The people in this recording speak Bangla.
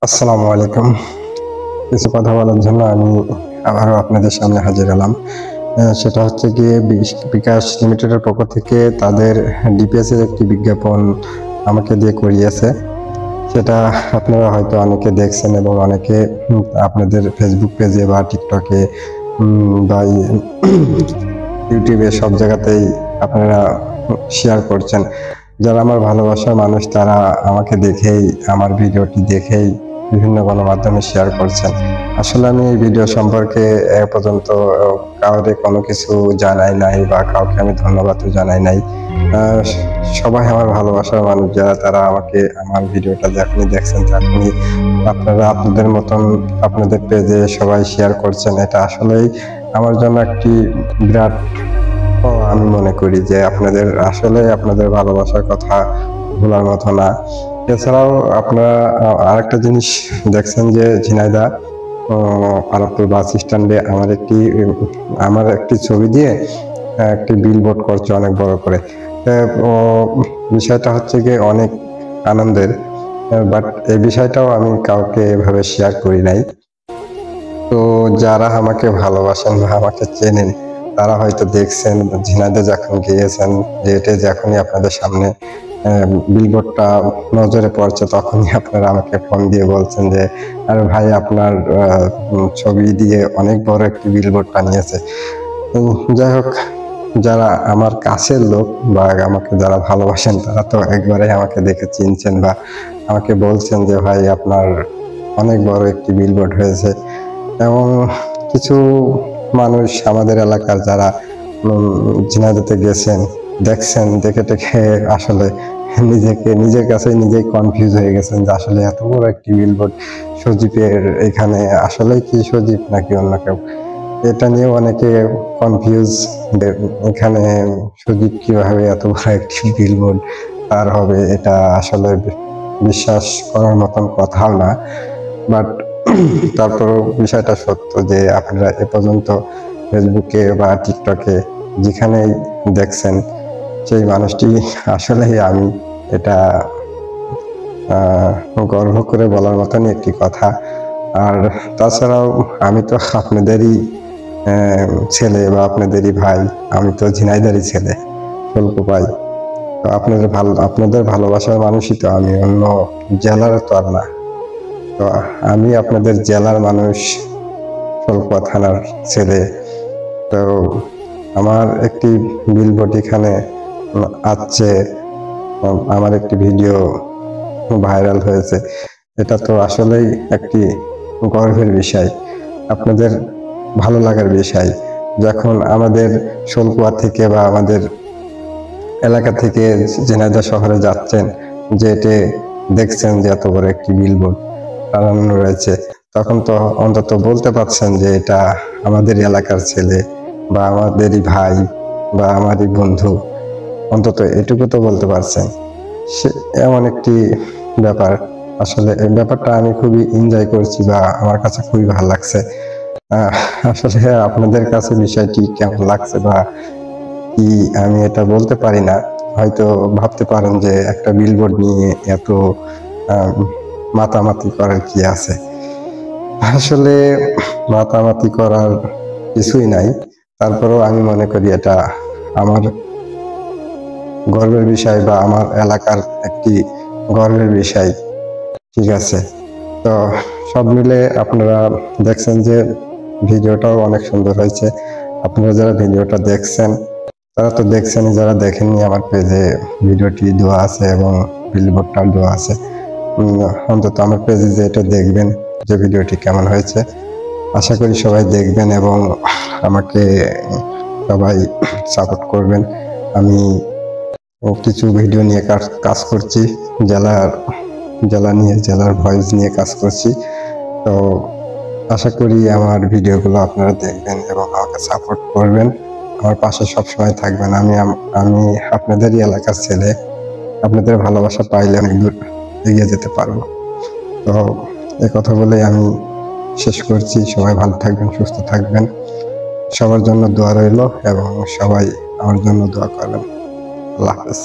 আসসালামু আলাইকুম। কিছু কথা বলার জন্য আমি আবারও আপনাদের সামনে হাজির হলাম। সেটা হচ্ছে গিয়ে বিকাশ লিমিটেডের পক্ষ থেকে তাদের ডিপিএস এর একটি বিজ্ঞাপন আমাকে দিয়ে করিয়েছে। সেটা আপনারা হয়তো অনেকে দেখছেন এবং অনেকে আপনাদের ফেসবুক পেজে বা টিকটকে বা ইউটিউবে সব জায়গাতেই আপনারা শেয়ার করছেন। যারা আমার ভালোবাসার মানুষ তারা আমাকে দেখেই, আমার ভিডিওটি দেখেই বিভিন্ন গণমাধ্যমে শেয়ার করছেন। আসলে আমি এই ভিডিও সম্পর্কে এ পর্যন্ত কাউকে কোনো কিছু জানাই নাই বা কাউকে আমি ধন্যবাদও জানাই নাই। সবাই আমার ভালোবাসার মানুষ যারা, তারা আমাকে আমার ভিডিওটা যখনই দেখছেন তখনই আপনারা আপনাদের মতন আপনাদের পেজে সবাই শেয়ার করছেন। এটা আসলেই আমার জন্য একটি বিরাট আমি মনে করি যে আপনাদের ভালোবাসার কথা ভোলার মতো না। এছাড়াও আপনারা আরেকটা জিনিস দেখছেন যে ঝিনাইদহ আরবপুর বাস স্ট্যান্ডে আমার একটি ছবি দিয়ে একটি বিলবোর্ড করছে অনেক বড় করে। বিষয়টা হচ্ছে গিয়ে অনেক আনন্দের, বাট এই বিষয়টাও আমি কাউকে এভাবে শেয়ার করি নাই। তো যারা আমাকে ভালোবাসেন বা আমাকে চেনেন তারা হয়তো দেখছেন, ঝিনাইদহ যখন গিয়েছেন, যেটা যখনই আপনাদের সামনে বিলবোর্ডটা নজরে পড়ছে তখনই আপনারা আমাকে ফোন দিয়ে বলছেন যে আরে ভাই, আপনার ছবি দিয়ে অনেক বড় একটি বিলবোর্ড বানিয়েছে। যাই হোক, যারা আমার কাছের লোক বা আমাকে যারা ভালোবাসেন তারা তো একবারে আমাকে দেখে চিনছেন বা আমাকে বলছেন যে ভাই, আপনার অনেক বড় একটি বিলবোর্ড হয়েছে। এবং কিছু মানুষ আমাদের এলাকার যারা ঝিনাইদহতে গেছেন, দেখছেন, দেখে আসলে নিজের কাছে নিজেই কনফিউজ হয়ে গেছেন যে আসলে এত বড় একটি বিলবোর্ড সজীবের এখানে আসলে কি সজীব নাকি অন্য কেউ। এটা নিয়ে অনেকে কনফিউজ, এখানে সজীব কিভাবে এত বড় একটি বিলবোর্ড তার হবে, এটা আসলে বিশ্বাস করার মতন কথাও না। বাট তারপরও বিষয়টা সত্য যে আপনারা এ পর্যন্ত ফেসবুকে বা টিকটকে যেখানেই দেখছেন সেই মানুষটি আসলেই আমি। এটা গর্ব করে বলার মতনই একটি কথা। আর তাছাড়াও আমি তো আপনাদেরই ছেলে বা আপনাদেরই ভাই। আমি তো ঝিনাইদহেরই ছেলে, স্বল্প ভাই। তো আপনাদের ভালোবাসার মানুষই তো আমি, অন্য জেলার তো আর না। তো আমি আপনাদের জেলার মানুষ, সলকুয়া থানার ছেলে। তো আমার একটি বিলবোর্ড এখানে আসছে, আমার একটি ভিডিও ভাইরাল হয়েছে। এটা তো আসলেই একটি গর্বের বিষয়, আপনাদের ভালো লাগার বিষয়। যখন আমাদের সলকুয়া থেকে বা আমাদের এলাকা থেকে ঝিনাইদহ শহরে যাচ্ছেন, যেটে দেখছেন যে এত বড় একটি বিলবোর্ড টানানো রয়েছে, তখন তো অন্তত বলতে পারছেন যে এটা আমাদের এলাকার ছেলে বা আমাদেরই ভাই বা আমারই বন্ধু। অন্তত এটুকু তো বলতে পারছেন। সে এমন একটি ব্যাপার। আসলে এই ব্যাপারটা আমি খুবই এনজয় করছি বা আমার কাছে খুবই ভালো লাগছে। আসলে আপনাদের কাছে বিষয়টি কেমন লাগছে বা কি, আমি এটা বলতে পারি না। হয়তো ভাবতে পারেন যে একটা বিলবোর্ড নিয়ে এত মাতামাতি করার কি আছে। আসলে মাতামাতি করার কিছুই নাই। তারপরেও আমি মনে করি এটা আমার গর্বের বিষয় বা আমার এলাকার একটি গর্বের বিষয়। ঠিক আছে, তো সব মিলে আপনারা দেখছেন যে ভিডিওটাও অনেক সুন্দর হয়েছে। আপনারা যারা ভিডিওটা দেখছেন তারা তো দেখছেনই, যারা দেখেননি আমার পেজে ভিডিওটি দেওয়া আছে এবং বিলবোর্ডটাও দেওয়া আছে। অন্তত আমার পেজে যে এটা দেখবেন যে ভিডিওটি কেমন হয়েছে। আশা করি সবাই দেখবেন এবং আমাকে সবাই সাপোর্ট করবেন। আমি কিছু ভিডিও নিয়ে কাজ করছি, জেলার ভয়েস নিয়ে কাজ করছি। তো আশা করি আমার ভিডিওগুলো আপনারা দেখবেন এবং আমাকে সাপোর্ট করবেন, আমার পাশে সবসময় থাকবেন। আমি আপনাদেরই এলাকার ছেলে, আপনাদের ভালোবাসা পাইলে অনেক দূর এগিয়ে যেতে পারবো। তো এই কথা বলে আমি শেষ করছি। সবাই ভালো থাকবেন, সুস্থ থাকবেন। সবার জন্য দোয়া রইল এবং সবাই আমার জন্য দোয়া করবেন। আল্লাহ হাফেজ।